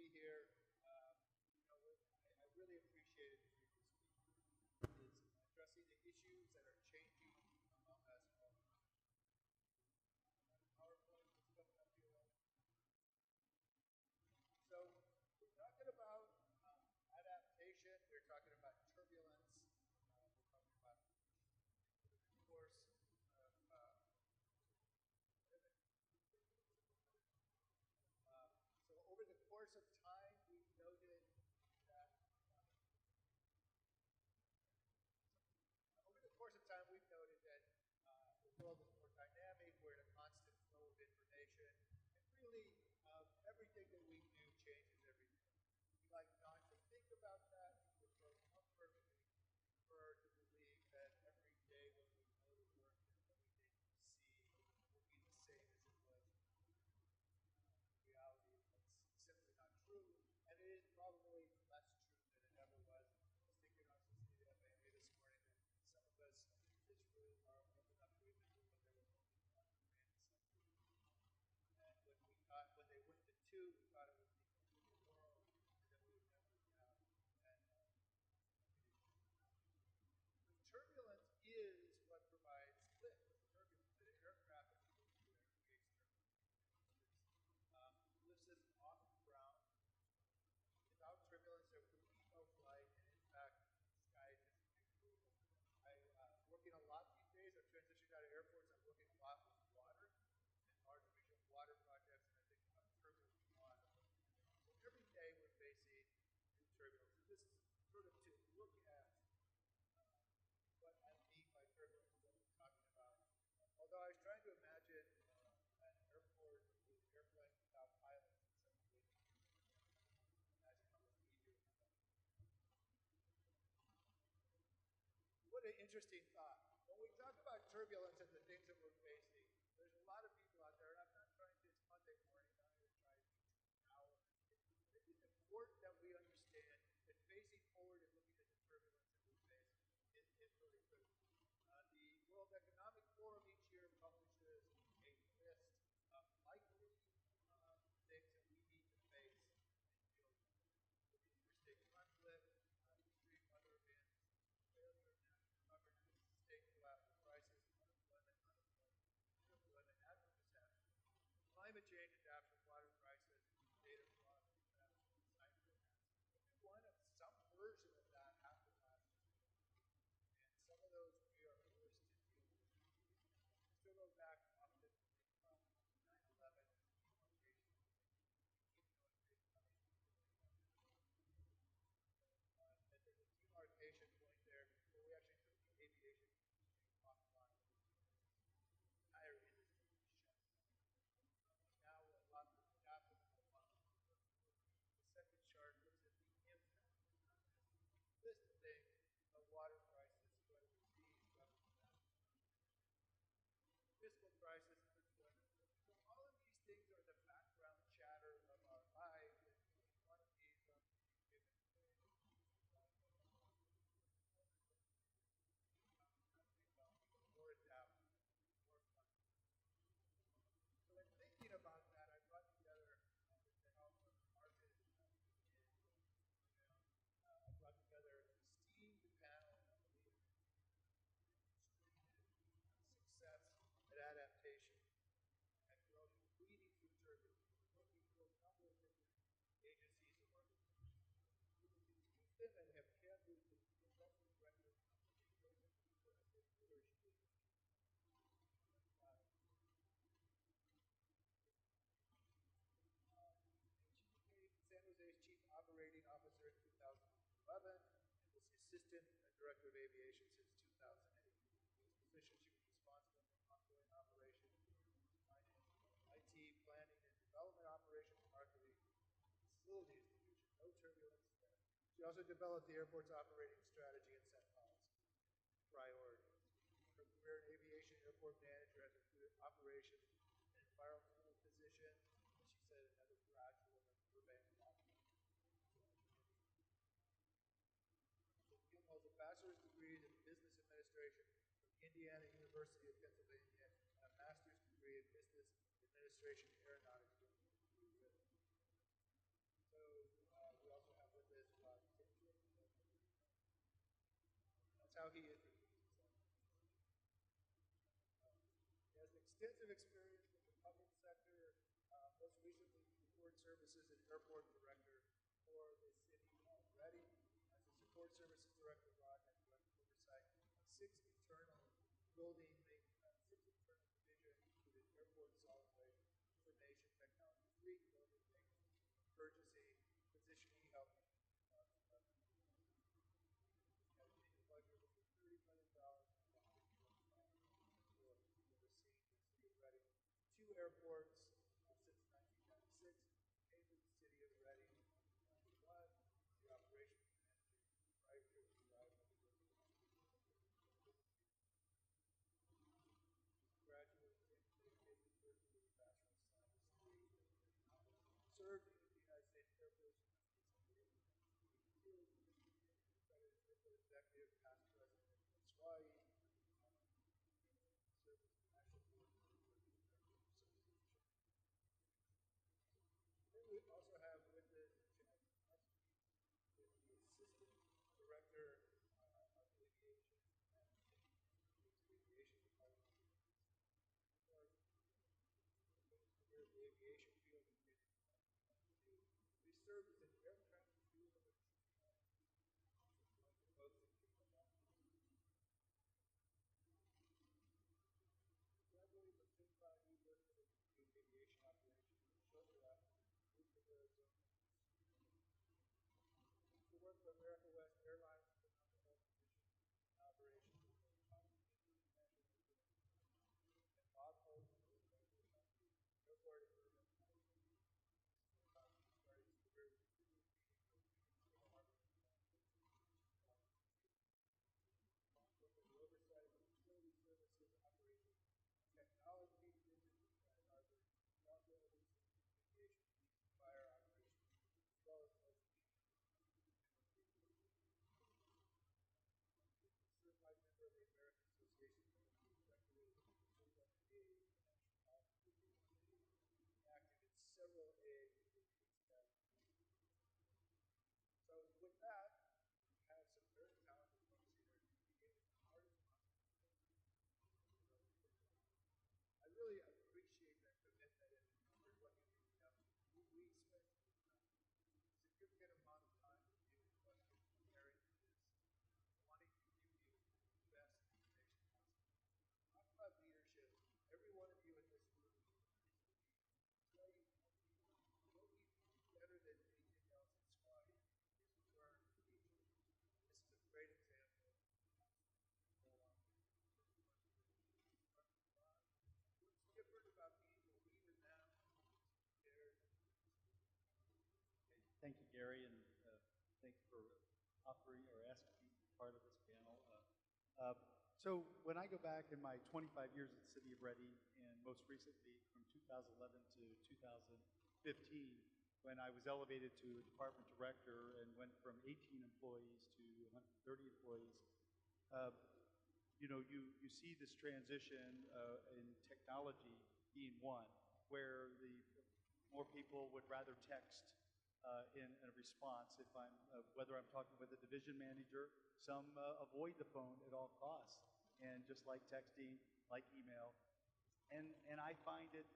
be here. I really appreciated the previous speaker. Is addressing the issues that are changing among us all the time. PowerPoint is coming up here. So we're talking about adaptation. We're talking about turbulence. We're talking about the course of so over the course of time, we've noted that the world is more dynamic. We're in a constant flow of information, and really everything that we do changes every day. We like not to think about that. We prefer comfort. We prefer to believe that every day when we go to work and everything we see will be the same as it was. In reality, that's simply not true, and it is probably less true than it ever was. I was thinking on social media this morning that some of us in this room are old enough to remember when there were only one grandson. And when they went to two, we thought it was the end of the world, and that we would never have. And turbulence is what provides lift. Turbulence, the air traffic moves through air, creates turbulence. Lifts us off the ground. Without turbulence, there would be no flight, and in fact, the sky just can't move. I'm working a lot these days. I'm transitioning out of airports. I'm working a lot with water and artificial water projects, and I think about turbulent water. So every day we're facing new turbulence. And this is sort of to look at what I mean by turbulence, what we're talking about. Although I was trying to imagine an airport with airplanes without pilots in some way. Imagine how much easier it would be. What an interesting thought. When we talk about turbulence and the things that we're facing, there's a lot of people out there, and I'm not trying to, it's Monday morning, I'm not going to try to teach you now. I think it's important that we understand that facing forward and looking at the turbulence that we face is really critical. The World Economic Forum each year publishes a list of likely things that we need to face and deal with. Interstate conflict, extreme weather events, failure of national governance, state collateral crisis, unemployment, natural disasters, climate change, adaption, water crisis, data fraud, cyber attacks. Every one of some version of that happened last year. And some of those we are forced to deal with. I still go back often to think about 9/11 demarcation. That there's a demarcation point there where we actually took the aviation industry offline. The entire industry was shut down. Now a lot of the staff is no longer working. The second chart looks at the impact. List of things, a water crisis, flood disease, weather disaster, fiscal crisis, unemployment. So all of these things are the background chatter of our lives, and each one of these on any given day more adapt, more fun. So in thinking about that, I brought together, with the help of Margaret I brought together an esteemed panel of leaders success at adaptation and growth, leading through turbulence, working through a number of different agencies and organizations. In Houston, and have Ken, who's the executive director of where she is. She became San Jose's Chief Operating Officer in 2011 and was the Assistant Director of Aviation since 2008. In this position, she was responsible for ongoing operations, finance, IT, planning and development operations, marketing, facilities division. No turbulence there. She also developed the airport's operating strategy and set policy priorities. Her career in aviation airport manager has included operations and environmental positions, and she said another graduate of Turbulent. Kim holds a bachelor's degree in business administration from Indiana University of Pennsylvania and a master's degree in business administration and aeronautics from UU. So he introduced himself. He has extensive experience with the public sector, most recently support services and airport director for the city of Reading. As a support services director, Rod had direct oversight of six internal divisions, including airport solid waste, information technology, fleet, building maintenance, purchasing, positioning, help. Has been a budget of over $30 million for overseeing the city of Reading, two airports since 1996, Cambridge, City of Reading, 1991, the operations manager prior to his arrival. Graduate of San Diego University, Bachelor of Science, served in the United States Air Force airport executive, past president of SWAI, served as the national board member for the Airport Association. Then we also have with us Jack Husky, who is the assistant director of aviation at the aviation department. Career in the aviation field and did he served as an aircraft fuel and both in graduated from Finfly, he worked for the aviation operations shortly after moved to Arizona. He worked for America West Airlines as an operational position in operations and international and Bob Hope was manager at the airport in Burbank. Started his career with Cruise being responsible for the oversight of facility services, operations, technology, business at Sky Harbor. He also oversees aviation, fire operations, as well as most certified member of the American Association of Airline Executives, AAA National Office of active in several AAA status. So with that, we have some very talented folks here. He gave us the hardest possible. I really appreciate that commitment and for what you do. We spent a significant amount of time reviewing questions, preparing for this, wanting to give you the best information possible. Talk about leadership. Every one of you in this room is a leader. Tell you what we do better than anything else in SWAT is learn from each other. This is a great example of what's different about being a leader now compared to Thank you, Gary, and thank you for offering or asking me to be part of this panel. So when I go back in my 25 years at the City of Reading, and most recently from 2011 to 2015, when I was elevated to a department director and went from 18 employees to 130 employees, you see this transition in technology being one, where the more people would rather text in a response. If I'm whether I'm talking with a division manager, some avoid the phone at all costs, and just like texting, like email, and I find it.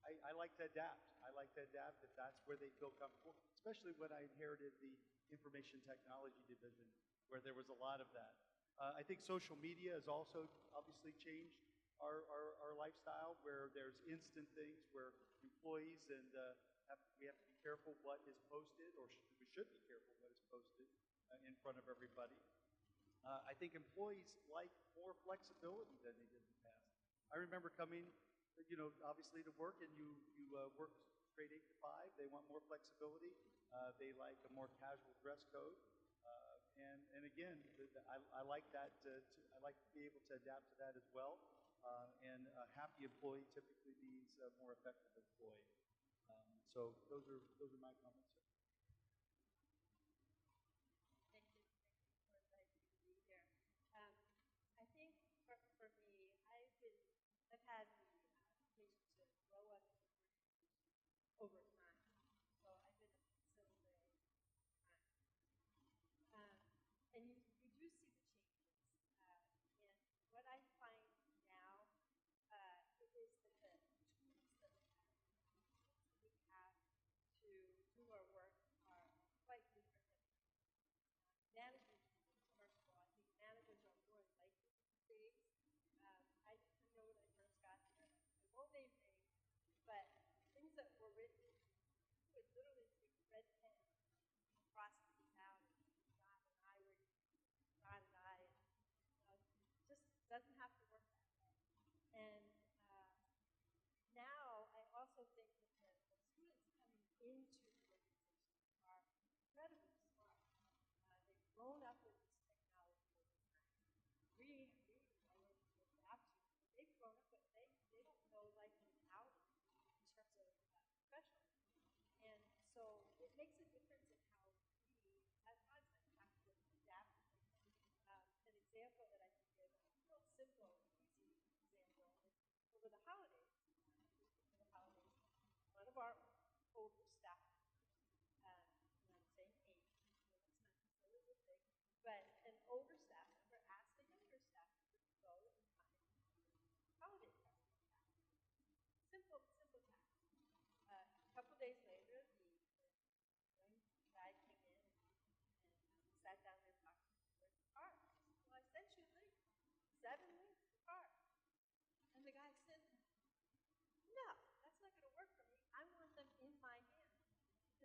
I like to adapt. I like to adapt if that's where they feel comfortable, especially when I inherited the information technology division, where there was a lot of that. I think social media has also obviously changed our lifestyle, where there's instant things where employees and we have to be careful what is posted, or we should be careful what is posted in front of everybody. I think employees like more flexibility than they did in the past. I remember coming, obviously to work, and you work straight 8 to 5. They want more flexibility. They like a more casual dress code. And again, I like that. I like to be able to adapt to that as well. And a happy employee typically means a more effective employee. So those are my comments. Thank you for inviting me to be here. I think for me, I've had the occasion to grow up in the over time. So I've been a civil day time. And you do see the change.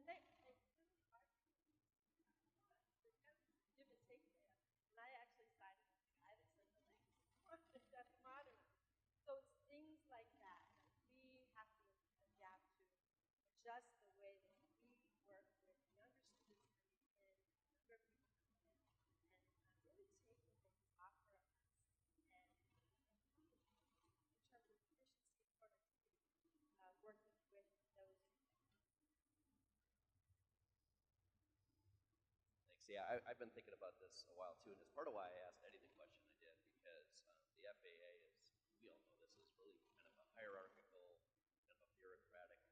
it's really hard to there's kind of give and take there. And I actually sided with the guy that said, no, that's modernized. So it's things like that that we have to adapt to, adjust the way that we work with younger students coming in, younger people coming in, and really take what they offer us and improve in terms of efficiency and productivity, working with those in Thanks. Yeah, I've been thinking about this a while too, and it's part of why I asked Eddie the question I did, because the FAA is, we all know this is really kind of a hierarchical, kind of a bureaucratic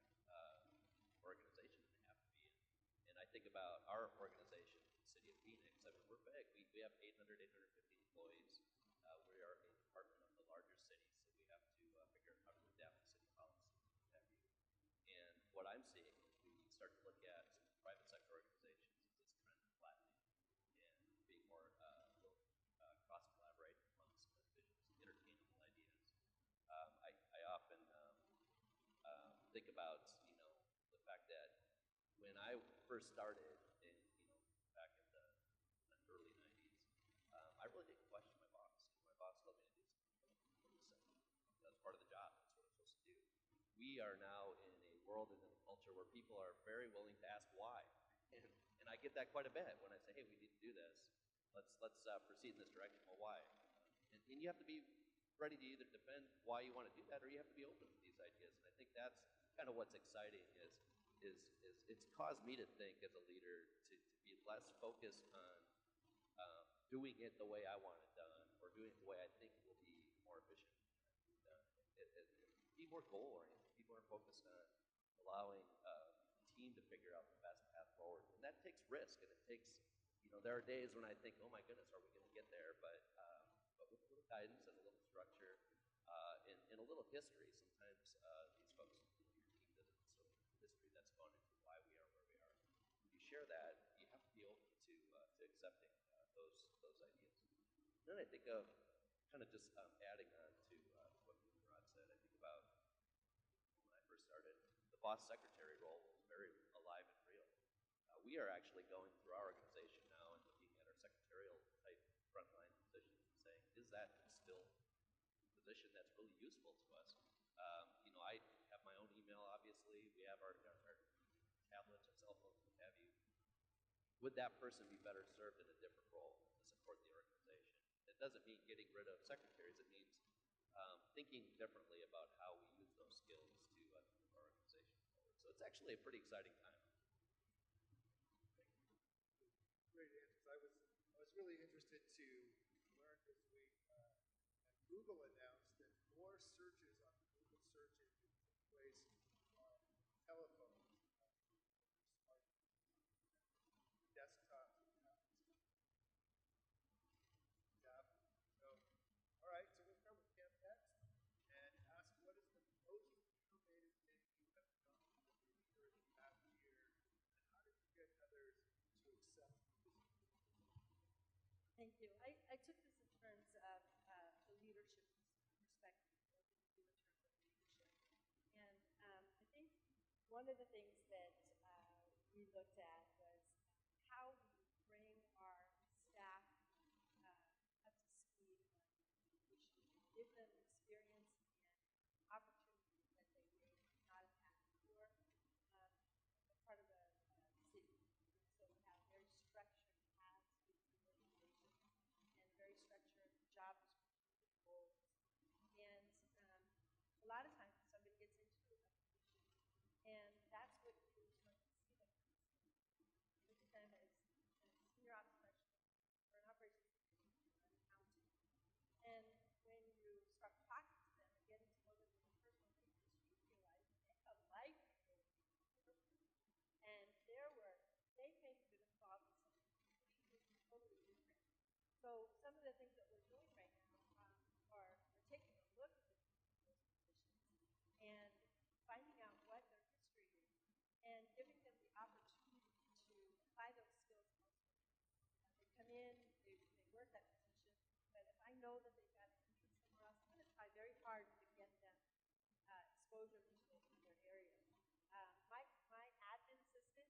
organization that they have to be in. And I think about our organization, the City of Phoenix. I mean, we're big. We have 800, 850 employees. We are a department of the larger cities, so we have to figure out how to adapt to city policies and what have you. And what I'm seeing as we start to look at some of the private sector organizations is this trend of flattening and being more willing to cross-collaborate amongst visions, interchangeable ideas. I often think about, the fact that when I first started back in the early 90s, I really didn't question my boss. My boss told me to do something. That's part of the job. That's what I'm supposed to do. We are now in a world and in a culture where people are very willing to ask why. And I get that quite a bit when I say, hey, we need to do this. Let's proceed in this direction. Well, why? And you have to be ready to either defend why you want to do that, or you have to be open to these ideas. And I think that's kind of what's exciting is it's caused me to think as a leader to be less focused on doing it the way I want it done, or doing it the way I think will be more efficient. Be more goal-oriented, be more focused on allowing the team to figure out the best path forward. And that takes risk, and it takes, there are days when I think, oh my goodness, are we going to get there? But with a little guidance and a little structure and a little history, sometimes these folks, your team doesn't necessarily have history that's gone into why we are where we are. When you share that, you have to be open to accepting those ideas. And then I think of kind of just adding on to what Rod said. I think about when I first started, the boss secretary role was very alive and real. We are actually going through our organization now and looking at our secretarial type frontline positions and saying, is that still a position that's really useful to us? I have my own email, obviously. We have our tablets, our cell phones, what have you. Would that person be better served in a different role to support the organization? It doesn't mean getting rid of secretaries. It means thinking differently about how we use those skills to move our organization forward. So it's actually a pretty exciting time. Great answers. I was really interested to learn this week that Google announced that more searches on the Google search engine took place on telephones, smart desktop tablets. So, all right. So we'll start with Kim next and ask, what is the most innovative thing you have done as a leader in the past year, and how did you get others to accept this? Thank you. I took this in terms of the leadership perspective, what did we do in terms of leadership? And I think one of the things that we looked at was how we bring our staff up to speed on issues, give them experience and opportunities that they may not have had before. I'm part of a city, so we have very structured paths through the organization and very structured job descriptions and goals. And a lot of times somebody gets into a position, and that's what you start to see them as. You look at them as senior ops specialist or an operations manager or an accountant. And when you start talking to them and getting to know them on a personal basis, you realize they have a life before they become a person. And their work, they may have been involved in something completely, totally different. So some of the things that we're doing right now are we're taking a look at the people in those positions and finding out what their history is and giving them the opportunity to apply those skills elsewhere. They come in, they work that position, but if I know that they've got an interest somewhere else, I'm going to try very hard to get them exposure into those other areas. My admin assistant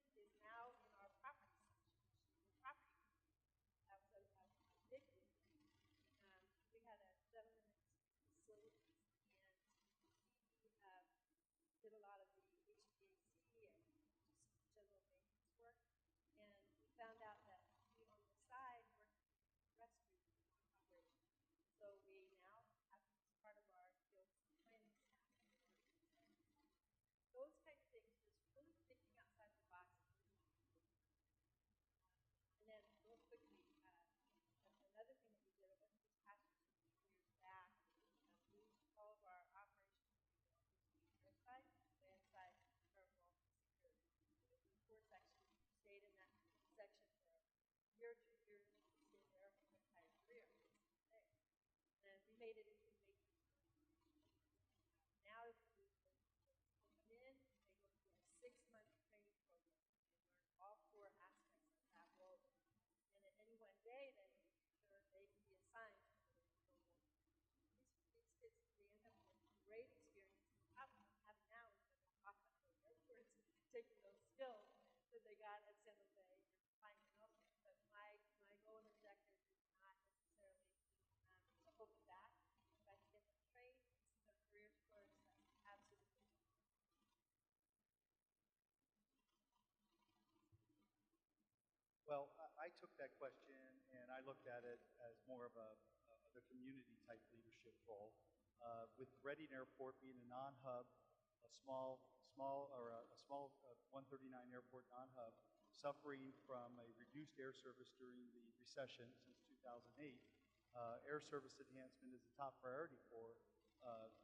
settlement facilities, and he did a lot of the HVAC and just general maintenance work. And we found out that he, on the side, worked in rescue operation. So we now have him as part of our field planning staff. Those kind of things, just really thinking outside the box. And then real quickly, another thing that we did, it wasn't just past 2 years back, we moved all of our operations to the airside, landside, terminal, security. It was 4 sections. We stayed in that section for a year or 2 years. We stayed there for my entire career. And we made it into maintenance. Now we come in, they go through a 6-month training program. They learn all 4 aspects of that role. And at any one day, then sure they can be assigned to the role. These kids, they end up with great experience. The problem I'm having now is that they're off at those airports, taking those skills that they got at San Jose and applying them elsewhere. But my goal and objective is not necessarily to hold them back. If I can get them trained, see their careers flourish, that's absolutely. Well, I took that question and I looked at it as more of the community type leadership role. With Reading Airport being a non-hub, a small 139 airport non-hub, suffering from a reduced air service during the recession since 2008, air service enhancement is a top priority for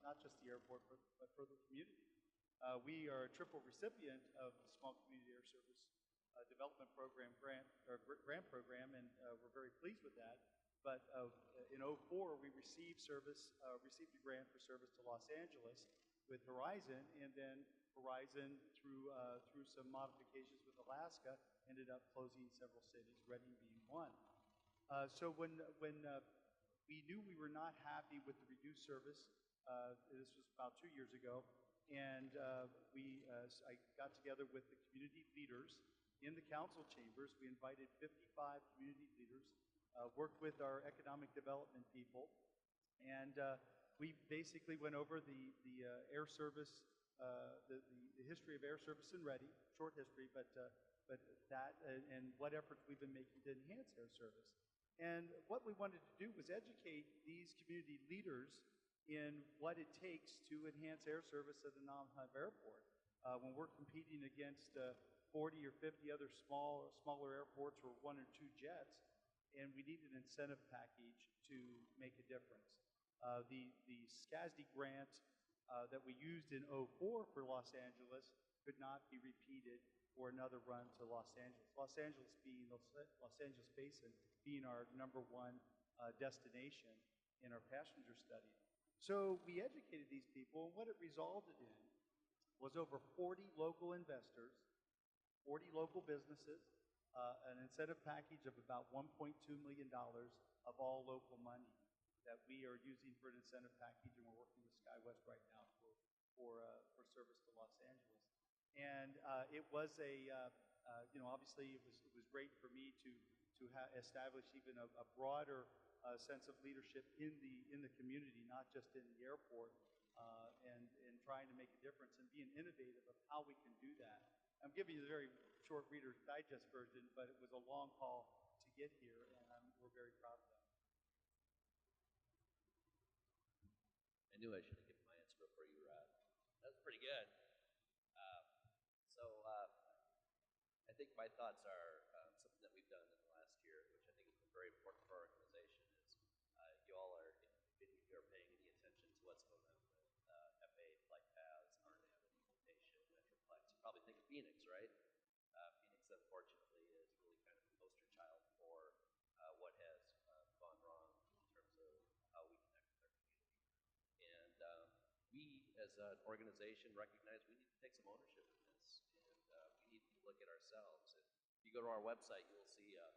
not just the airport, but for the community. We are a triple recipient of the Small Community Air Service Development Program grant program, and we're very pleased with that. But in '04, we received a grant for service to Los Angeles with Horizon, and then Horizon, through some modifications with Alaska, ended up closing several cities, Reading being one. So when we knew we were not happy with the reduced service, this was about 2 years ago, and I got together with the community leaders in the council chambers. We invited 55 community leaders, worked with our economic development people, and we basically went over the air service, the history of air service in Reading, short history, but that and what efforts we've been making to enhance air service. And what we wanted to do was educate these community leaders in what it takes to enhance air service at a non-hub airport. When we're competing against 40 or 50 other smaller airports or 1 or 2 jets, and we need an incentive package to make a difference. The SCASD grant that we used in '04 for Los Angeles could not be repeated for another run to Los Angeles. Los Angeles Basin being our #1 destination in our passenger study. So we educated these people, and what it resulted in was over 40 local investors, 40 local businesses, an incentive package of about $1.2 million of all local money that we are using for an incentive package, and we're working with SkyWest right now for service to Los Angeles. And it was obviously it was great for me to establish even a broader sense of leadership in the community, not just in the airport, and trying to make a difference and being innovative of how we can do that. I'm giving you the very short Reader's Digest version, but it was a long haul to get here, and we're very proud of that. I knew I should have given my answer before you, Rod. That's pretty good. I think my thoughts are something that we've done in the last year, which I think has been very important for our organization, is you all are, if any of you are paying any attention to what's going on with FAA flight paths, RNAV implementation, Metroplex, you probably think of Phoenix, right? Phoenix, unfortunately, is really kind of the poster child for what has gone wrong in terms of how we connect with our community. And we, as an organization, recognize we need to take some ownership in this, and we need to look at ourselves. And if you go to our website, you'll see a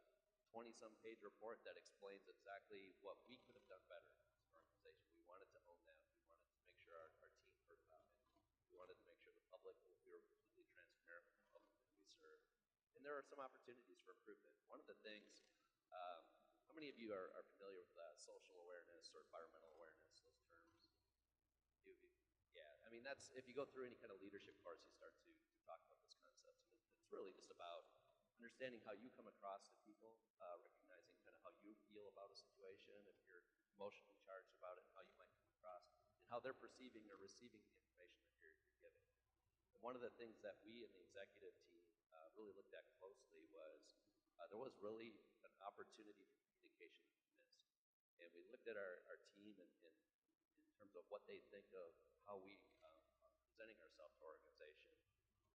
20-some page report that explains exactly what we could have done better as an organization. We wanted to own that. We wanted to make sure our team heard about it. We wanted to make sure the public, we were completely transparent with the public that we serve. And there are some opportunities for improvement. One of the things, how many of of you are familiar with social awareness or environmental awareness, those terms. Yeah, I mean, that's, if you go through any kind of leadership course, you start to talk about those concepts. And it's really just about understanding how you come across to people, recognizing kind of how you feel about a situation, if you're emotionally charged about it, how you might come across, and how they're perceiving or receiving the information that you're giving. And one of the things that we in the executive team really looked at closely was there was really an opportunity for communication missed. And we looked at our team in terms of what they think of how we are presenting ourselves to our organization.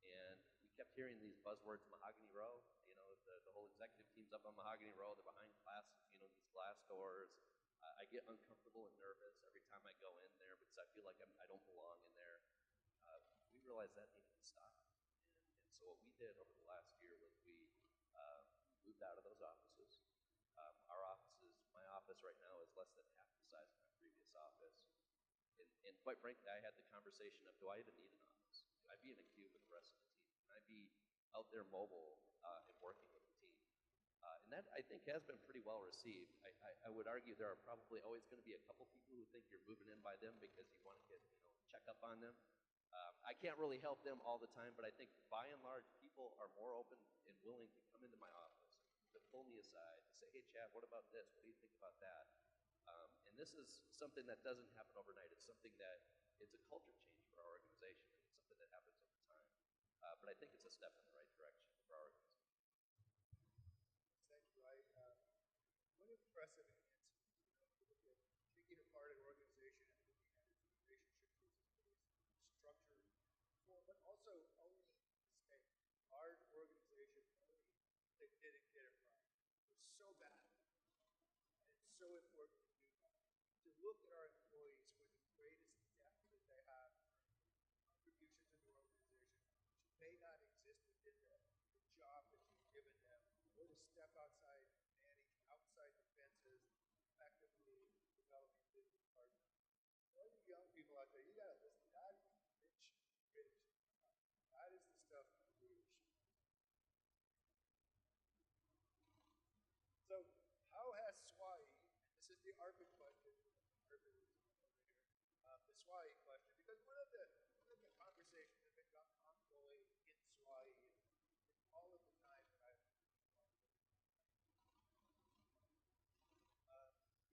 And we kept hearing these buzzwords, Mahogany Row. You know, the whole executive team's up on Mahogany Row. They're behind glass, you know, these glass doors. I get uncomfortable and nervous every time I go in there because I feel like I don't belong in there. We realized that needed to stop. And so what we did over the last year was we moved out of those offices. Our offices, my office right now is less than half the size of my previous office. And quite frankly, I had the conversation of, do I even need an office? Can I be in a queue with the rest of the team? Can I be out there mobile and working with the team? And that, I think, has been pretty well received. I would argue there are probably always going to be a couple people who think you're moving in by them because you want to get, check up on them. I can't really help them all the time, but I think by and large, people are more open and willing to come into my office, to pull me aside, to say, hey, Chad, what about this? What do you think about that? And this is something that doesn't happen overnight. It's something that it's a culture change for our organization. It's something that happens over time. But I think it's a step in the right direction for our organization. Thank you. What impressive answers. Taking apart an organization and looking at its relationships with its structure, but also owning mistakes. Our organization owning they didn't get it right. It was so bad. And it's so important to do that. To look at our employees for the greatest depth that they have, contributions in their organization, which may not exist within the job that you've given them, or to step outside and manage outside the fences, effectively developing business partners. For all you young people out there, you got to listen. That is rich. That is the stuff of leadership. So, how has SWAI, this is the ARPA question, ARPA is over here, the SWAI question, because one of the conversations that have been ongoing in SWAI in all of the time that I've been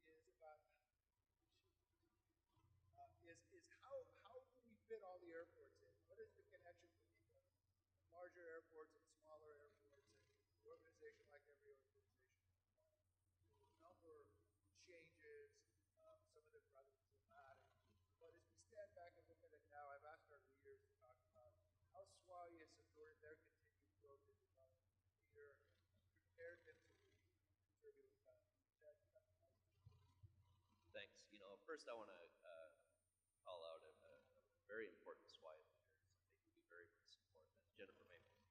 is about is how do we fit all the airports in? What is the connection between the larger airports and smaller airports and an organization like every organization? The number changes, some of them rather dramatic. But as we stand back and look at it now, I've asked our leaders to talk about how SWAI has supported their continued growth and development here and prepared them to lead turbulent times. Thanks. First I want to call out a very important SWAI leader, somebody who we very much support. That's Jennifer Maples.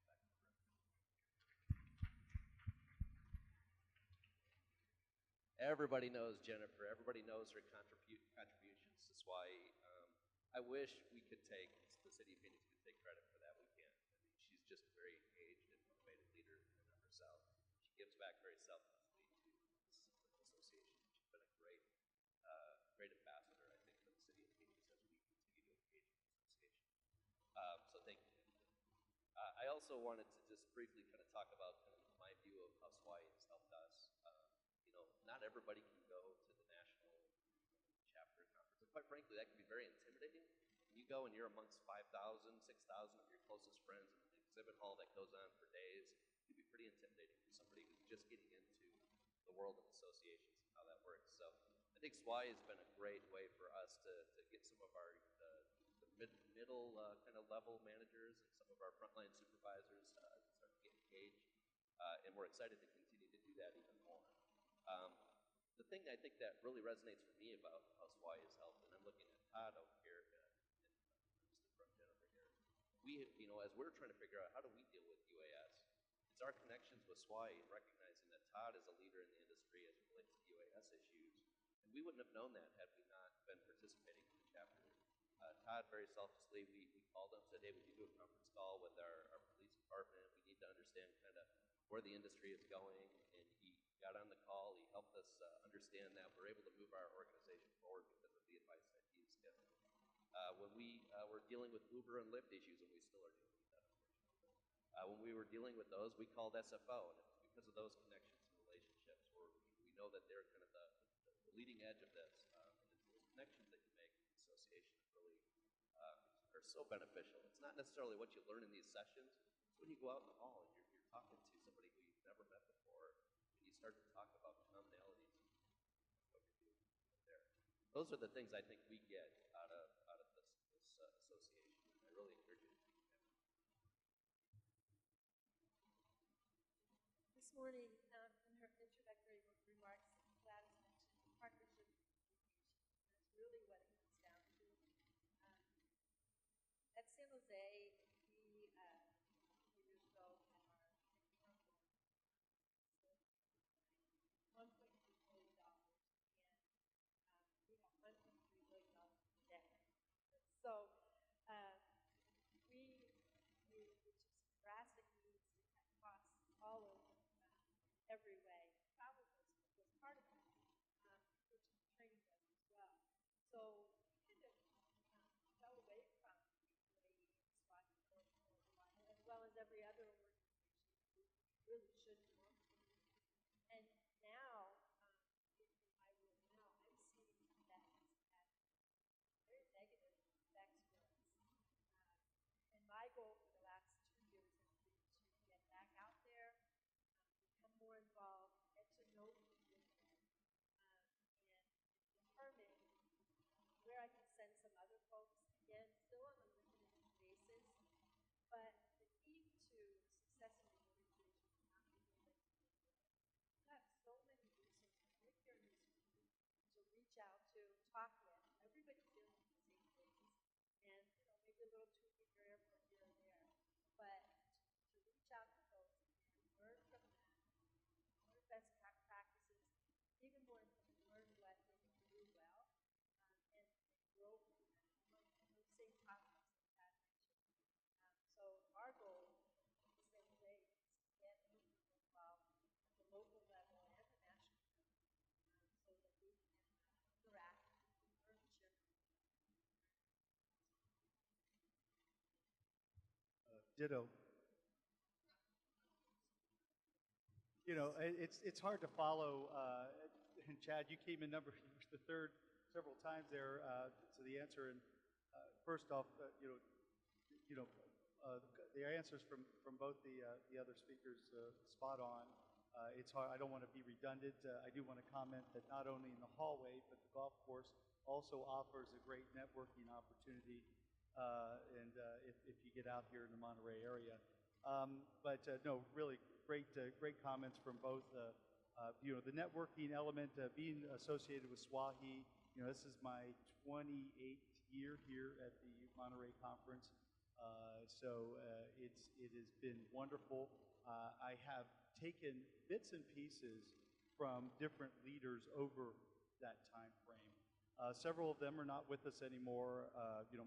Everybody knows Jennifer. Everybody knows her contributions to SWAI. I wish we could take, the city of Phoenix could take credit for that. We can't. I mean, she's just a very engaged and motivated leader herself. She gives back very selflessly to the association. She's been a great ambassador, I think, for the city of Phoenix as we continue to engage in the association. So thank you. I also wanted to just briefly kind of talk about kind of my view of how SWAI has helped us. Not everybody can go to the national chapter conference. And quite frankly, that can be very intimidating. When you go and you're amongst 5,000, 6,000 of your closest friends in an exhibit hall that goes on for days, it can be pretty intimidating for somebody who's just getting into the world of associations and how that works. So I think SWAI has been a great way for us to get some of our the middle kind of level managers and some of our frontline supervisors to start to get engaged. And we're excited to continue to do that even more. The thing I think that really resonates for me about how SWAI has helped, and I'm looking at Todd over here, and just in front of Jennifer here, as we're trying to figure out how do we deal with UAS, it's our connections with SWAI and recognizing that Todd is a leader in the industry as it relates to UAS issues, and we wouldn't have known that had we not been participating in the chapter. Todd, very selflessly, we called him, said, hey, would you do a conference call with our police department? We need to understand kind of where the industry is going, and he got on the call. He helped us understand that we're able to move our organization forward because of the advice that he's given. When we were dealing with Uber and Lyft issues, and we still are dealing with that, unfortunately. When we were dealing with those, we called SFO, and it's because of those connections and relationships where we know that they're kind of the leading edge of this. And it's those connections that you make in the association that really are so beneficial. It's not necessarily what you learn in these sessions. It's when you go out in the hall and you're talking to somebody who you've never met before, and you start to talk about commonalities and what you're doing there. Those are the things I think we get out of this association. I really encourage you to take advantage of it. This morning, in her introductory remarks, Gladys mentioned partnership and communications. That's really what it comes down to. At San Jose, we, a few years ago, had our Turbulent $1.3 billion, and we have $1.3 billion in debt. So we took some drastic moves to cut costs all over, every way. Travel was part of it. Which training was as well. So we kind of fell away from the UAE and Swazi for a while, as well as every other organization that we really should belong to. And now, in my role now, I'm seeing that has had very negative effects for us. And my goal for the last 2 years has been to get back out there, become more involved, get to know people, and determine where I can send some other folks. Again, still on a limited basis, but the key to success in your organization is not people that you work with. You have so many resources right there in this room to reach out to, talk with. Everybody's dealing with the same things, and maybe a little tweaking here or there, but to reach out to folks and learn from them, learn best practices, even more important, learn what they can do well, and grow from that on those same topics that Chad mentioned. So our goal at San Jose is to get more people involved at the local level and the national level, so that we can interact and learn each other. Ditto. It's hard to follow. And Chad, you came in the third several times there to the answer. And first off, the answers from both the other speakers spot on. It's hard. I don't want to be redundant. I do want to comment that not only in the hallway, but the golf course also offers a great networking opportunity. And if you get out here in the Monterey area. No, really great comments from both. The networking element, being associated with SWAHI. This is my 28th year here at the Monterey Conference, so it has been wonderful. I have taken bits and pieces from different leaders over that time frame. Several of them are not with us anymore.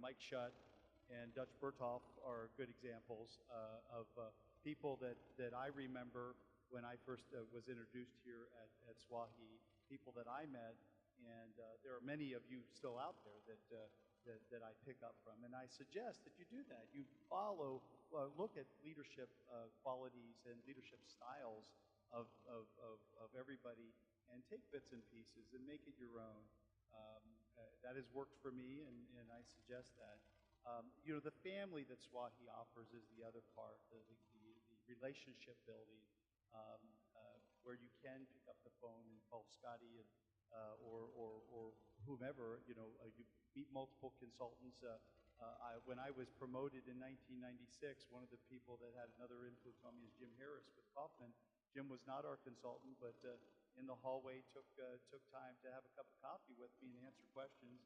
Mike Schutt and Dutch Bertolf are good examples of people that I remember when I first was introduced here at SWAHI, people that I met, and there are many of you still out there that I pick up from. And I suggest that you do that. You look at leadership qualities and leadership styles of everybody and take bits and pieces and make it your own. That has worked for me, and I suggest that. The family that SWAHI offers is the other part, the relationship building, where you can pick up the phone and call Scotty or whomever. You meet multiple consultants. When I was promoted in 1996, one of the people that had another influence on me is Jim Harris with Kaufman. Jim was not our consultant, but in the hallway took time to have a cup of coffee with me and answer questions.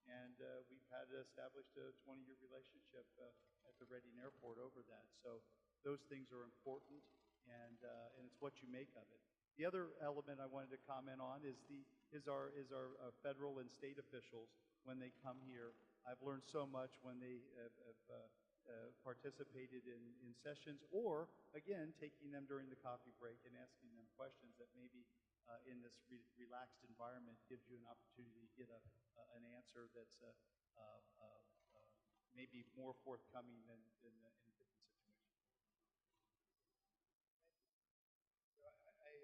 And we've had established a 20-year relationship at the Reading Airport over that. So those things are important, and it's what you make of it. The other element I wanted to comment on is our federal and state officials when they come here. I've learned so much when they have participated in sessions, or again taking them during the coffee break and asking them questions that maybe in this relaxed environment gives you an opportunity to get an answer that's maybe more forthcoming than in a different situation. So I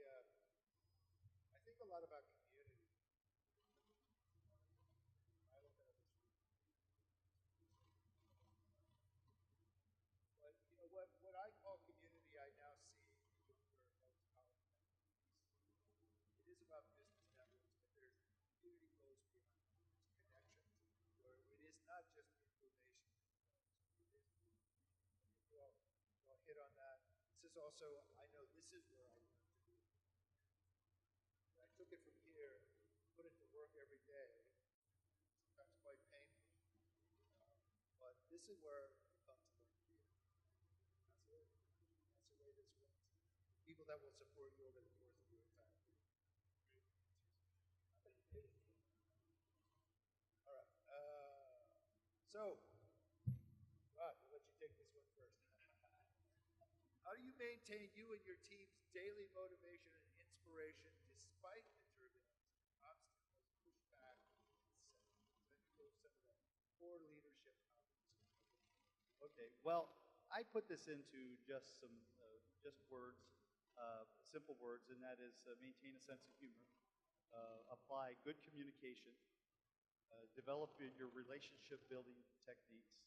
think a lot about community. I look at this, but what I call community, I now see in younger ex-college mentors. It is about business networks, but there's community goes beyond that. There's connections, where it is not just information flows. It is, I think you all hit on that. This is also, I know this is where I learned to do it. I took it from here, put it to work every day, sometimes quite painful. But this is where you come to learn to be it. That's the way this works. People that will support you over the course of your time. All right. So, Rod, we'll let you take this one first. How do you maintain you and your team's daily motivation and inspiration despite the turbulence, obstacles, pushback, etc.? So you go some of the core leadership competencies. Okay, well, I put this into just some just words, simple words, and that is maintain a sense of humor, apply good communication, develop your relationship building techniques,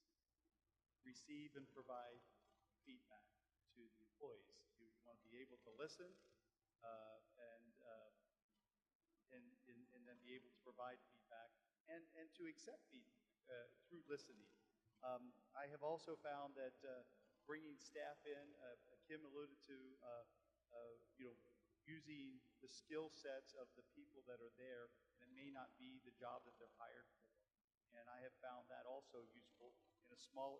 receive and provide feedback to the employees. You want to be able to listen and then be able to provide feedback and to accept feedback through listening. I have also found that bringing staff in, Kim alluded to, using the skill sets of the people that are there, and it may not be the job that they're hired for. And I have found that also useful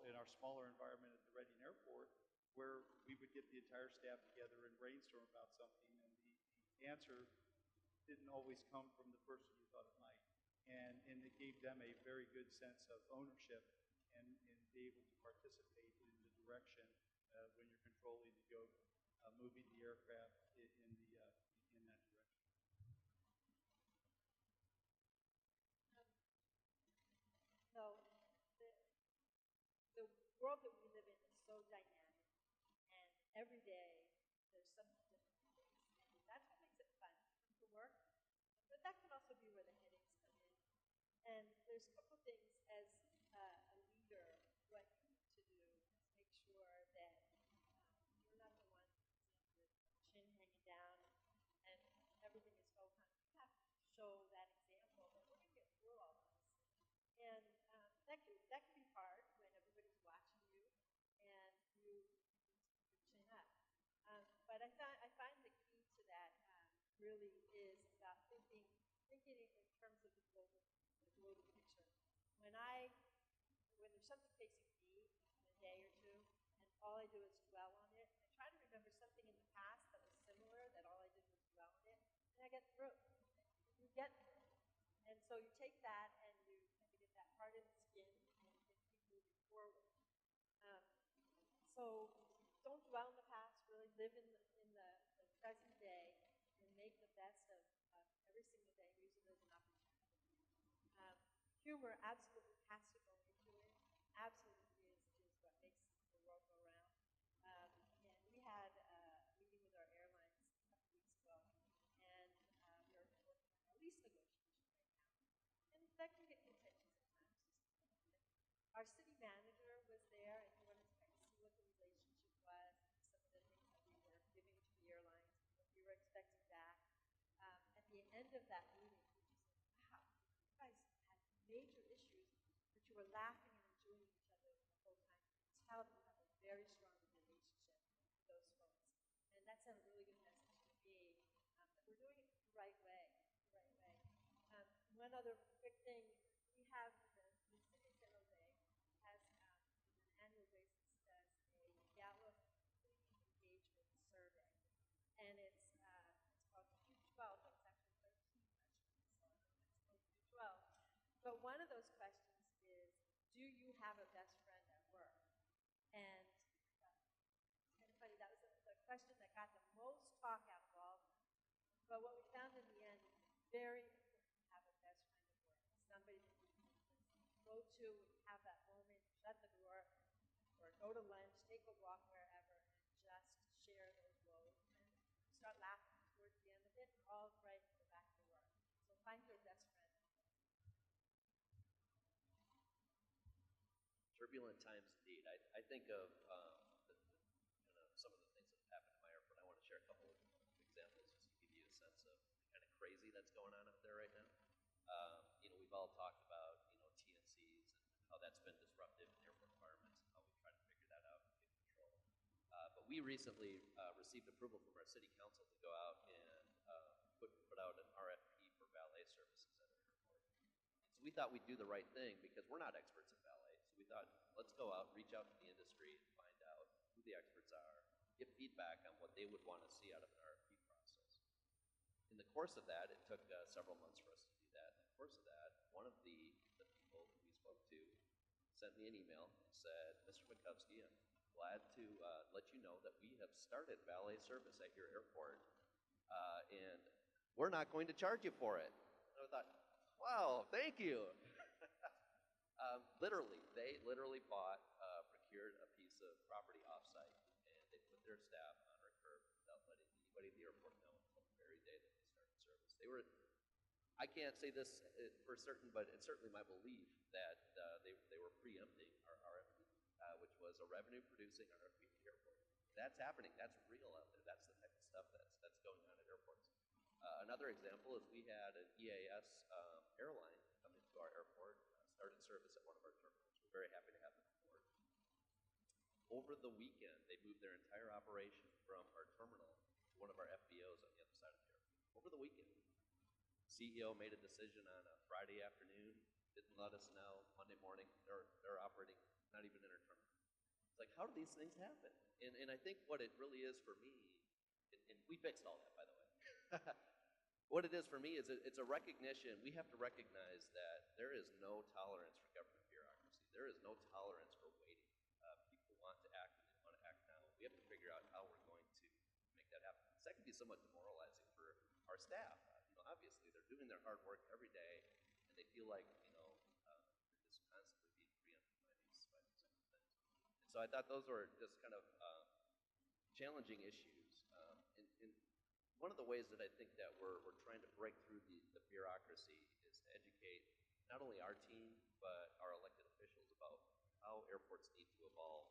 in our smaller environment at the Reading Airport, where we would get the entire staff together and brainstorm about something, and the answer didn't always come from the person you thought it might. And it gave them a very good sense of ownership and be able to participate in the direction when you're controlling the yoke, moving the aircraft in that direction. So the world that we live in is so dynamic, and every day there's something different to face. And that's what makes it fun to work. But that can also be where the headaches come in. And there's a couple things as a leader, what you need to do is make sure that you're not the one who comes in with chin hanging down and everything is so kind of, you have to show that example that we're going to get through all this. And that can be hard when everybody's watching you and you need to keep your chin up. But I find the key to that really is about thinking in terms of the global picture. When there's something facing me in a day or two, and all I do is dwell on it, I try to remember something in the past that was similar, that all I did was dwell on it, and I get through. You get through. And so you take that and you kind of get that part in the skin and keep moving forward. So don't dwell in the past, really live in the present day and make the best of every single day and use it as an opportunity. Humor absolutely has to go into it, absolutely is what makes the world go round. And we had a meeting with our airlines a couple weeks ago, and we're working on our lease negotiation right now. And that can get contentious at times. Our city manager was there, and he wanted to kind of see what the relationship was, some of the things that we were giving to the airlines, what we were expecting back. At the end of that meeting, he just said, wow, you guys had major issues, but you were laughing and enjoying each other the whole time. You could tell that you have a very strong relationship with those folks. And that sent a really good message to me that we're doing it the right way. One other quick thing, we have the city of San Jose has, on an annual basis, does a Gallup Employee Engagement Survey. And it's called Q12, but it's actually 13 questions. So it's called Q12. But one of those questions is, do you have a best friend at work? And it's kind of funny, that was the question that got the most talk out of all of them. But what we found everybody to just go to, have that moment, shut the door, or go to lunch, take a walk wherever, and just share those lows and start laughing towards the end of it, all right to go back to work. So find your best friend. Turbulent times indeed. I think of some of the things that have happened in my airport. I want to share a couple of examples just to give you a sense of the kind of crazy that's going on out there right now. We've all talked about, TNCs and how that's been disruptive in airport environments and how we try to figure that out and get control. But we recently received approval from our city council to go out and put out an RFP for valet services at our airport. So we thought we'd do the right thing because we're not experts in valet. So we thought, let's go out, reach out to the industry and find out who the experts are, get feedback on what they would want to see out of an RFP process. In the course of that, it took several months for us to do that. In the course of that, one of the people who we spoke to sent me an email and said, Mr. Mikovsky, I'm glad to let you know that we have started valet service at your airport, and we're not going to charge you for it. And I thought, wow, thank you. They literally procured a piece of property offsite, and they put their staff on our curb without letting anybody at the airport know until the very day that they started service. I can't say this for certain, but it's certainly my belief that they were preempting our RFP, which was a revenue-producing RFP at the airport. That's happening. That's real out there. That's the type of stuff that's going on at airports. Another example is we had an EAS airline come into our airport, started service at one of our terminals. We're very happy to have them aboard. Over the weekend, they moved their entire operation from our terminal to one of our FBOs on the other side of the airport. Over the weekend. CEO made a decision on a Friday afternoon, didn't let us know. Monday morning, they're operating not even in our terminal. It's like, how do these things happen? And I think what it really is for me, and we fixed all that, by the way. What it is for me is it's a recognition. We have to recognize that there is no tolerance for government bureaucracy. There is no tolerance for waiting. People want to act, and they want to act now. We have to figure out how we're going to make that happen. That can be somewhat demoralizing for our staff. Obviously, they're doing their hard work every day, and they feel like, they're just constantly being preempted by these types of things. And so I thought those were just kind of challenging issues. And one of the ways that I think that we're trying to break through the bureaucracy is to educate not only our team, but our elected officials about how airports need to evolve,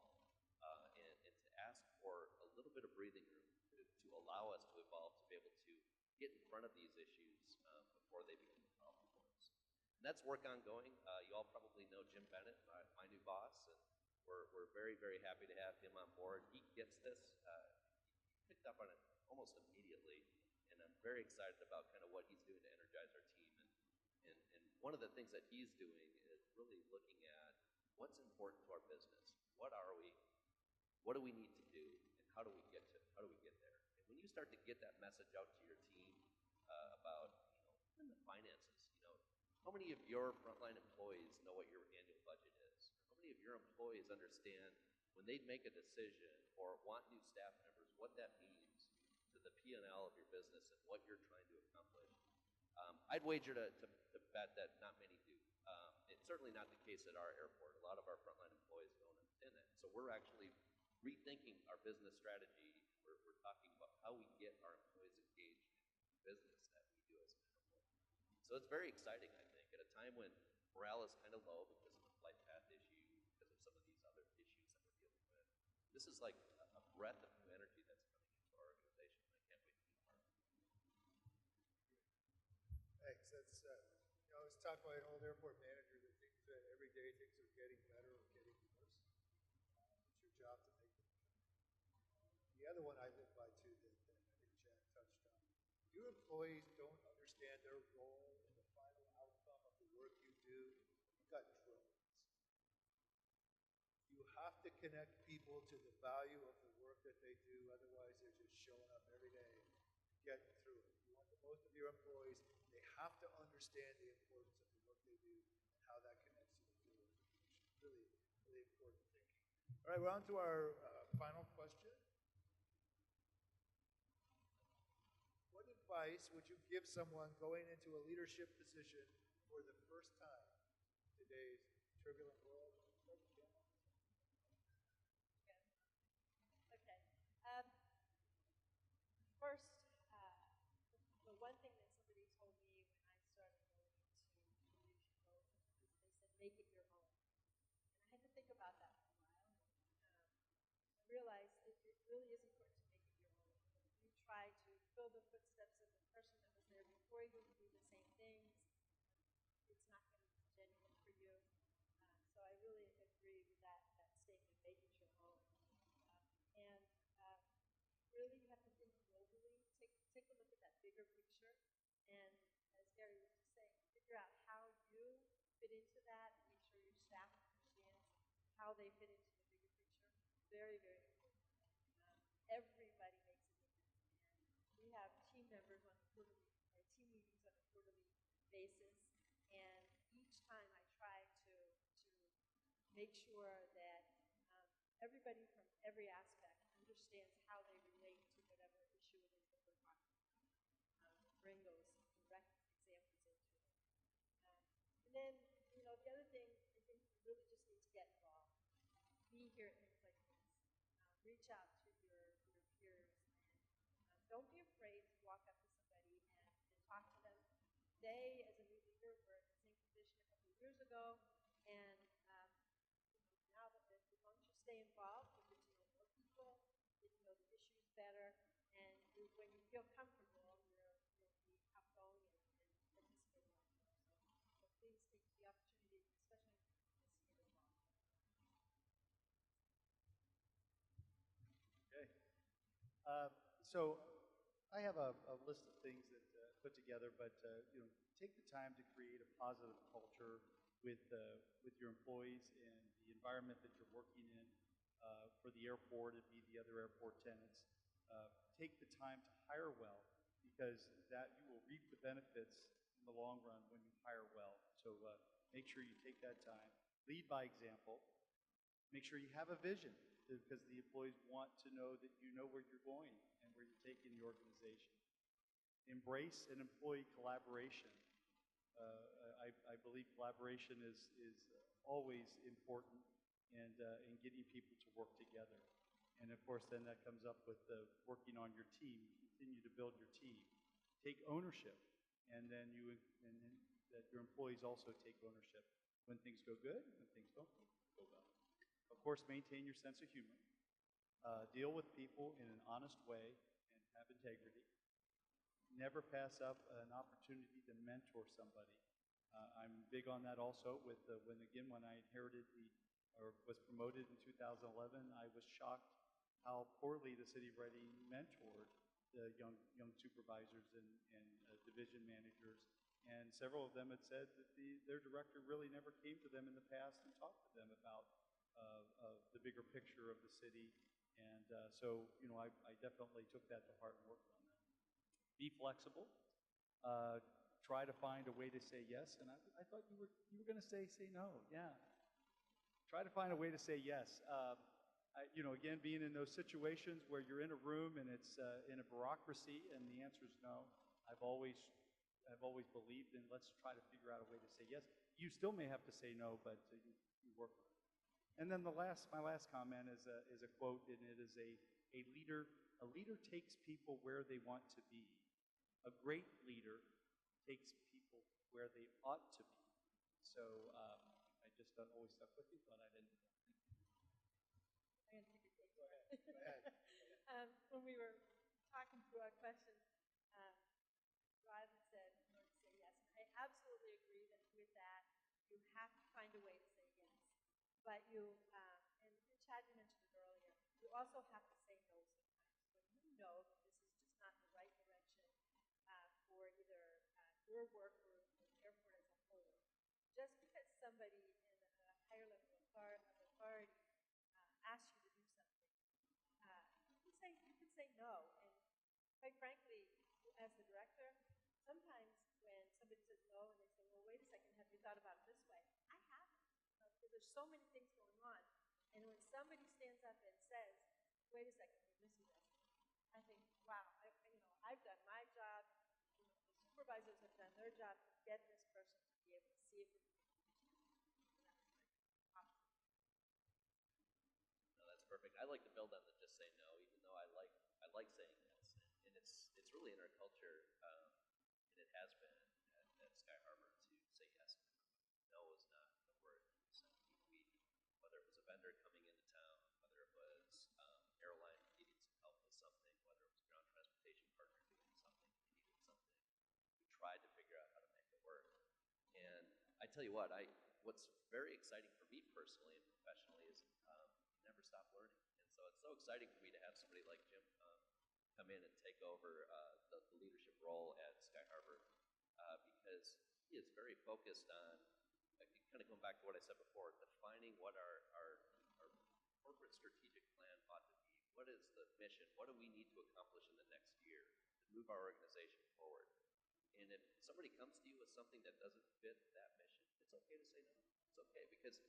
and to ask for a little bit of breathing room to allow us to evolve, to be able to get in front of these issues before they become a problem for us. And that's work ongoing. You all probably know Jim Bennett, my new boss, and we're very, very happy to have him on board. He gets this. He picked up on it almost immediately, and I'm very excited about kind of what he's doing to energize our team. And one of the things that he's doing is really looking at what's important to our business. What are we? What do we need to do? And how do we get there? And when you start to get that message out to your team about, even the finances, how many of your frontline employees know what your annual budget is? How many of your employees understand when they make a decision or want new staff members, what that means to the P&L of your business and what you're trying to accomplish? I'd wager to bet that not many do. It's certainly not the case at our airport. A lot of our frontline employees don't understand that. So we're actually rethinking our business strategy. We're talking about how we get our employees engaged in business that we do as an airport. So it's very exciting, I think, at a time when morale is kind of low because of the flight path issue, because of some of these other issues that we're dealing with. This is like a breath of new energy that's coming into our organization. I can't wait to be part of it. Thanks. That's I was taught by an old airport manager that thinks that every day things are getting better or getting worse. It's your job to make them better. The other one I live by too that I think Jack touched on. Your employees don't understand their role in the final outcome of the work you do. You've got drones. You have to connect people to the value of the work that they do. Otherwise, they're just showing up every day, getting through it. You want the most of your employees. They have to understand the importance of the work they do and how that connects to the organization. Really, really important thinking. All right, we're on to our final question. What advice would you give someone going into a leadership position for the first time in today's turbulent world? Yeah. Okay. Um, First, the one thing that somebody told me when I started going into leadership roles, they said, make it your own. And I had to think about that for a while. I realized it really is important to make it your own. If you try to fill the footsteps of the person that was there before you and do the same things, it's not going to be genuine for you. So I really agree with that statement, make it your own. And really you have to think globally. Take a look at that bigger picture. And as Gary was just saying, figure out how you fit into that and make sure your staff understands how they fit into the bigger picture. Very, very important. Everybody makes a difference. And we have team members on a quarterly, or team meetings on a quarterly basis. And each time I try to make sure that everybody from every aspect understands how they relate to whatever issue it is that we're talking about. Bring those direct examples into it. And then, the other thing, I think you really just need to get involved. Be here at things like this. Reach out to your peers. And don't be afraid to walk up to somebody and talk to them. They, as a new leader, were in the same position a couple of years ago. And now that as long as you stay involved, you get to know more people, get to know the issues better, and when you feel comfortable, you'll be outgoing and participate more. So please take the opportunity, especially in this year involved. Okay. So I have a list of things that put together, but take the time to create a positive culture with your employees and the environment that you're working in for the airport and the other airport tenants. Take the time to hire well, because that you will reap the benefits in the long run when you hire well. So make sure you take that time. Lead by example. Make sure you have a vision, because the employees want to know that you know where you're going and where you're taking the organization. Embrace an employee collaboration. I believe collaboration is always important in getting people to work together. And of course, then that comes up with working on your team. Continue to build your team. Take ownership, and then that your employees also take ownership when things go good, when things don't go well. Of course, maintain your sense of humor. Deal with people in an honest way and have integrity. Never pass up an opportunity to mentor somebody. I'm big on that also when I inherited or was promoted in 2011, I was shocked how poorly the city of Reading mentored the young supervisors and division managers. And several of them had said that their director really never came to them in the past and talked to them about the bigger picture of the city. And so I definitely took that to heart and worked on that. Be flexible. Try to find a way to say yes. And I thought you were going to say no. Yeah. Try to find a way to say yes. Again, being in those situations where you're in a room and it's in a bureaucracy and the answer is no, I've always believed in let's try to figure out a way to say yes. You still may have to say no, but you work on it. And then my last comment is a quote, and it is a leader. A leader takes people where they want to be. A great leader takes people where they ought to be. So I just always stuck with you. Thought I'd end with that. I'm going to take a take. Go ahead. When we were talking through our questions, Riley said, "Learn to say yes." And I absolutely agree that with that, you have to find a way to say yes. But and Chad, you mentioned it earlier, you also have to say no sometimes. When you know that this is just not the right direction for either your work or the airport as a whole, just because somebody in a higher level of authority asks you to do something, you can say no. And quite frankly, as the director, sometimes when somebody says no and they say, well, wait a second, have you thought about it this way? I haven't, because there's so many things going on. And when somebody stands up and says, wait a second, you're missing this, I think, wow, I've done my job. The supervisors have done their job to get this person to be able I like to build on the just say no, even though I like saying yes, and it's really in our culture, and it has been at Sky Harbor to say yes. No is not the word. So whether it was a vendor coming into town, whether it was airline needing some help with something, whether it was ground transportation partner doing something, needing something, we tried to figure out how to make it work. And I tell you what, what's very exciting for me personally and professionally is you never stop learning. And so it's so exciting for me to have somebody like Jim come in and take over the leadership role at Sky Harbor because he is very focused on, kind of going back to what I said before, defining what our corporate strategic plan ought to be. What is the mission? What do we need to accomplish in the next year to move our organization forward? And if somebody comes to you with something that doesn't fit that mission, it's okay to say no. It's okay, because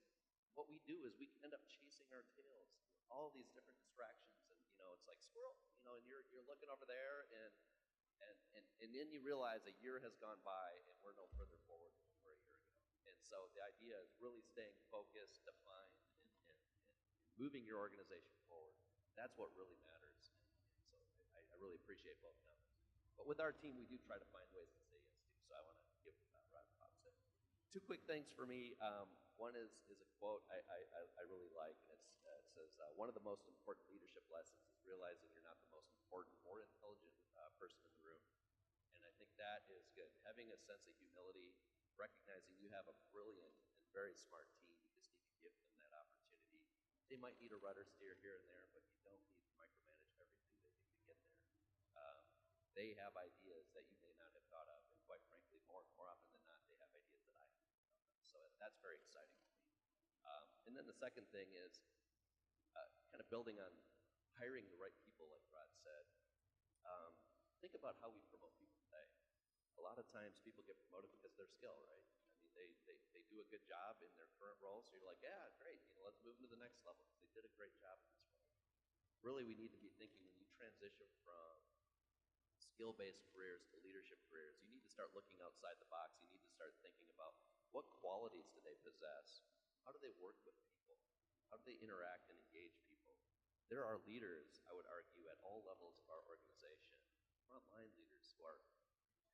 what we do is we end up chasing our tails, all these different distractions, and it's like squirrel, and you're looking over there, and then you realize a year has gone by and we're no further forward than we were a year ago. And so the idea is really staying focused, defined, and moving your organization forward. That's what really matters. And so I really appreciate both comments. But with our team, we do try to find ways to say yes to. So I want to give Rod props there. Two quick things for me. One is a quote I really like, and it says, one of the most important leadership lessons is realizing you're not the most important or intelligent person in the room. And I think that is good. Having a sense of humility, recognizing you have a brilliant and very smart team, you just need to give them that opportunity. They might need a rudder steer here and there, but you don't need to micromanage everything they do to get there. They have ideas that you may not have thought of, and quite frankly, more often than not, they have ideas that I haven't thought of. So that's very exciting for me. And then the second thing is kind of building on hiring the right people, like Rod said. Think about how we promote people today. A lot of times people get promoted because of their skill, right? I mean, they do a good job in their current role, so you're like, yeah, great, let's move them to the next level because they did a great job in this role. Really, we need to be thinking when you transition from skill-based careers to leadership careers, you need to start looking outside the box. You need to start thinking about what qualities do they possess? How do they work with people? How do they interact and engage people? There are leaders, I would argue, at all levels of our organization, frontline leaders who are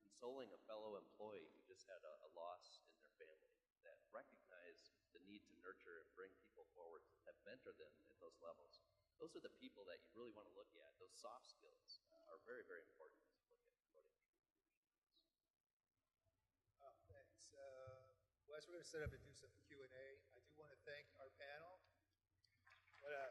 consoling a fellow employee who just had a loss in their family, that recognize the need to nurture and bring people forward, that mentor them at those levels. Those are the people that you really want to look at. Those soft skills are very, very important as you look at promoting people. Thanks. Wes, we're going to set up and do some Q&A. I do want to thank our panel. What a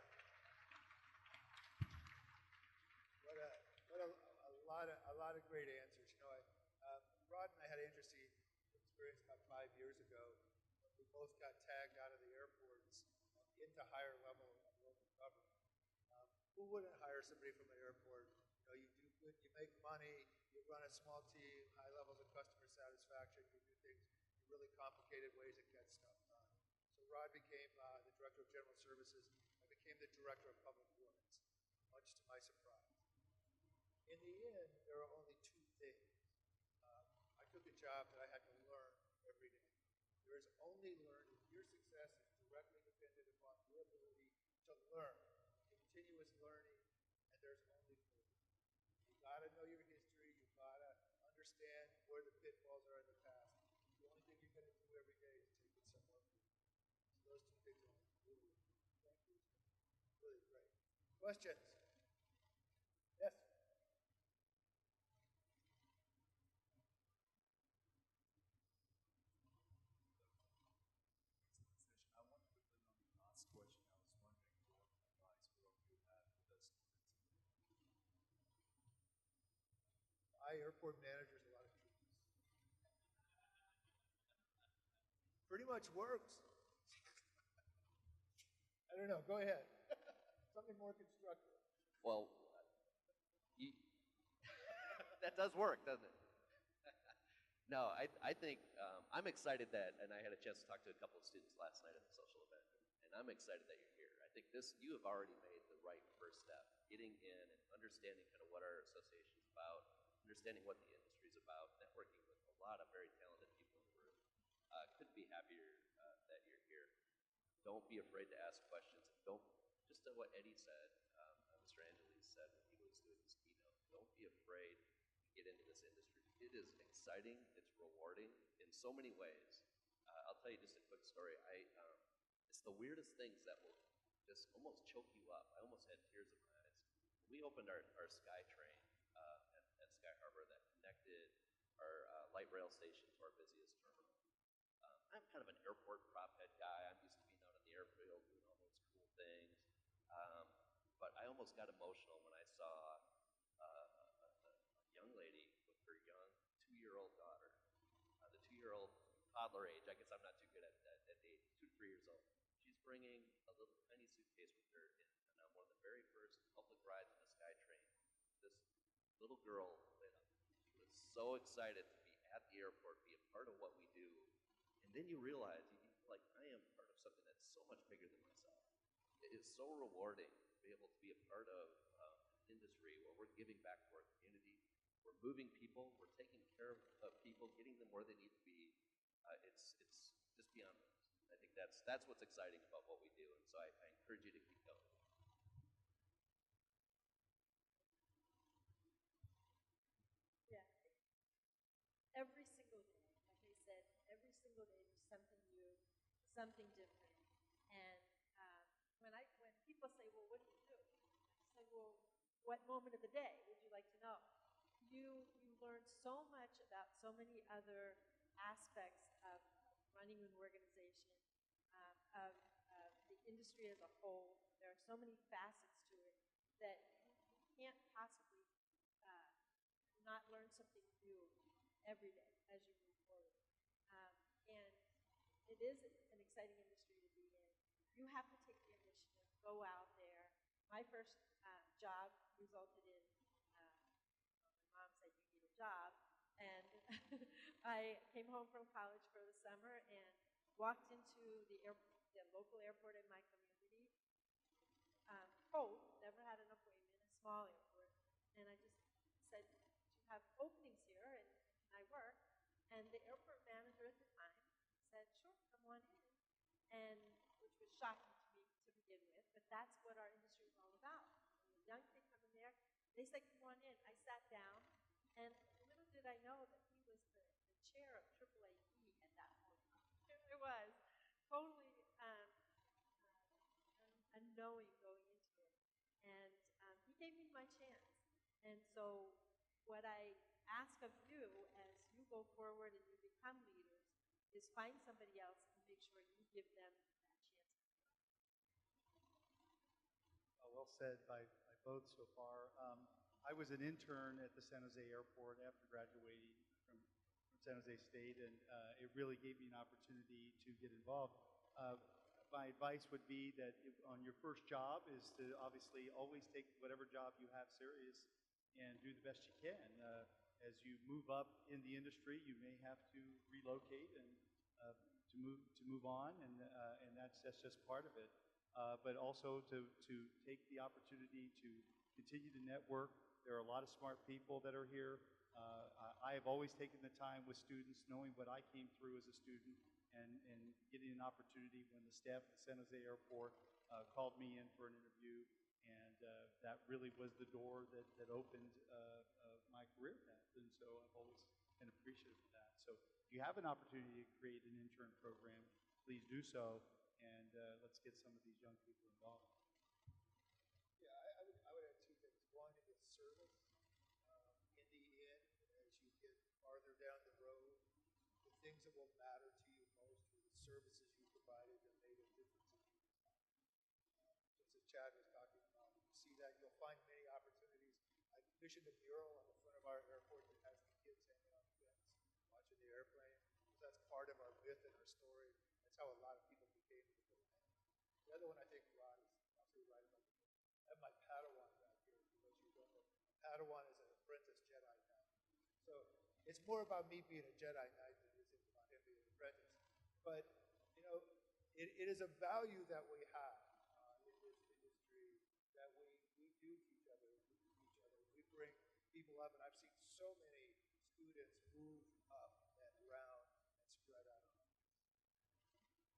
lot of great answers. Rod and I had an interesting experience about 5 years ago when we both got tagged out of the airports into higher level of local government. Who wouldn't hire somebody from an airport? You do good, you make money, you run a small team, high levels of customer satisfaction, you do things in really complicated ways and get stuff done. So Rod became the Director of General Services. I became the Director of Public Works, much to my surprise. In the end, there are only two things. I took a job that I had to learn every day. There is only learning. Your success is directly dependent upon your ability to learn, continuous learning, and there's only four. You got to know your history. You got to understand where the pitfalls are in the past. The only thing you're going to do every day is take it somewhere new. So those two things are really important. Thank you. Really great. Questions? Yes. Airport managers a lot of trees. Pretty much works. I don't know. Go ahead. Something more constructive. Well, that does work, doesn't it? No, I think I'm excited that, and I had a chance to talk to a couple of students last night at the social event, and I'm excited that you're here. I think you have already made the right first step, getting in and understanding kind of what our association is about, understanding what the industry is about, networking with a lot of very talented people in the room. Couldn't be happier that you're here. Don't be afraid to ask questions. Don't just just to what Eddie said, Mr. Angeles said when he was doing his keynote, don't be afraid to get into this industry. It is exciting, it's rewarding in so many ways. I'll tell you just a quick story. It's the weirdest things that will just almost choke you up. I almost had tears in my eyes. We opened our Sky Train at Sky Harbor that connected our light rail station to our busiest terminal. I'm kind of an airport prop head guy. I'm used to being out on the airfield doing all those cool things. But I almost got emotional when I saw a young lady with her young 2-year-old daughter. The 2-year-old toddler age, I guess I'm not too good at age, 2 to 3 years old. She's bringing a little tiny suitcase with her on one of the very first public rides on the Sky Train. This little girl lit up. She was so excited to be at the airport, be a part of what we do. And then you realize, like, I am part of something that's so much bigger than myself. It is so rewarding to be able to be a part of an industry where we're giving back to our community. We're moving people. We're taking care of people, getting them where they need to be. It's just beyond words. I think that's what's exciting about what we do, and so I encourage you to keep going. Yeah. Every single day, like I said, every single day there's something new, something different. And when people say, "Well, what do you do?" I say, "Well, what moment of the day would you like to know?" You learn so much about so many other aspects of running an organization, of the industry as a whole. There are so many facets to it that you can't possibly uh, not learn something new every day as you move forward. And it is an exciting industry to be in. You have to take the initiative, go out there. My first job resulted in, my mom said, "You need a job." And I came home from college for the summer and walked into the local airport in my community. Cold, never had an appointment, a small airport. And I just said, "Do you have openings here? And can I work?" And the airport manager at the time said, "Sure, come on in." And which was shocking to me to begin with, but that's what our industry is all about. When the young kid come in there, they said, "Come on in." I sat down, and little did I know that he was the chair of Turbulent at that point. It was totally unknowing going into it. And he gave me my chance. And so what I ask of you as you go forward and you become leaders is find somebody else and make sure you give them that chance. Well said by both so far. I was an intern at the San Jose Airport after graduating from San Jose State, and it really gave me an opportunity to get involved. My advice would be that on your first job is to obviously always take whatever job you have serious and do the best you can. As you move up in the industry, you may have to relocate and to move on, and that's just part of it. But also to take the opportunity to continue to network. There are a lot of smart people that are here. I have always taken the time with students, knowing what I came through as a student, and getting an opportunity when the staff at the San Jose Airport called me in for an interview, and that really was the door that opened my career path, and so I've always been appreciative of that. So if you have an opportunity to create an intern program, please do so, and let's get some of these young people involved. Yeah, I would add two things. One is service. In the end, as you get farther down the road, the things that will matter to you most are the services you provided that made a difference in people's lives. Just as Chad was talking about, you see that, you'll find many opportunities. I commissioned a mural on the front of our airport that has the kids hanging on the fence, watching the airplane, because that's part of our myth and our story. That's how a lot of people became the Turbulent. The other one I think Rod is absolutely right about. I have my Padawan back here, for those of you who don't know. Padawan is an apprentice Jedi Knight. So it's more about me being a Jedi Knight than it is about him being an apprentice. But, you know, it is a value that we have in this industry that we do to each other. We bring people up, and I've seen so many students move up and around and spread out.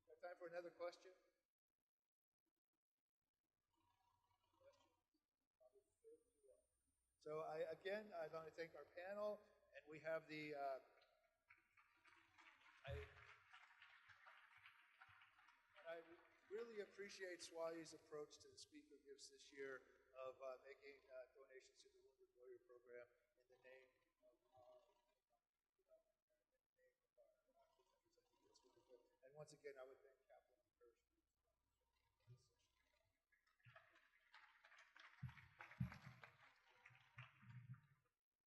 Got time for another question? So again, I want to thank our panel, and we have the, I really appreciate Swati's approach to the speaker gifts this year of making donations to the Wounded Warrior Program in the name of and once again, I would thank Kaplan.